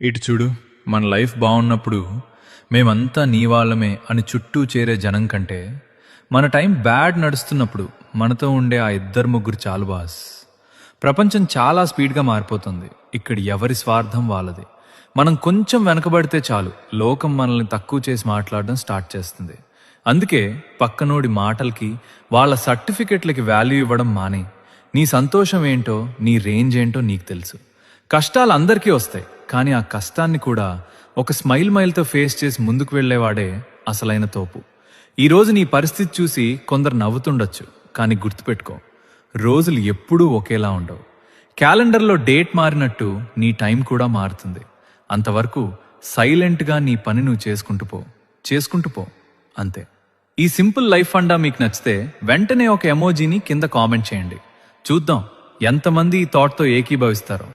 ఇటు చూడు, మన లైఫ్ బాగున్నప్పుడు మేమంతా నీ వాళ్ళమే అని చుట్టూ చేరే జనం కంటే మన టైం బ్యాడ్ నడుస్తున్నప్పుడు మనతో ఉండే ఆ ఇద్దరు ముగ్గురు చాలు బాస్. ప్రపంచం చాలా స్పీడ్గా మారిపోతుంది. ఇక్కడ ఎవరి స్వార్థం వాళ్ళది. మనం కొంచెం వెనకబడితే చాలు లోకం మనల్ని తక్కువ చేసి మాట్లాడడం స్టార్ట్ చేస్తుంది. అందుకే పక్కనోడి మాటలకి వాళ్ళ సర్టిఫికెట్లకి వాల్యూ ఇవ్వడం మానే. నీ సంతోషం ఏంటో, నీ రేంజ్ ఏంటో నీకు తెలుసు. కష్టాలు అందరికీ వస్తాయి, కానీ ఆ కష్టాన్ని కూడా ఒక స్మైల్తో ఫేస్ చేసి ముందుకు వెళ్లేవాడే అసలైన తోపు. ఈరోజు నీ పరిస్థితి చూసి కొందరు నవ్వుతుండొచ్చు, కానీ గుర్తుపెట్టుకో, రోజులు ఎప్పుడూ ఒకేలా ఉండవు. క్యాలెండర్లో డేట్ మారినట్టు నీ టైం కూడా మారుతుంది. అంతవరకు సైలెంట్గా నీ పని నువ్వు చేసుకుంటూ పో అంతే. ఈ సింపుల్ లైఫ్ ఫండా మీకు నచ్చితే వెంటనే ఒక ఎమోజీని కింద కామెంట్ చేయండి. చూద్దాం ఎంతమంది ఈ థాట్తో ఏకీభవిస్తారో.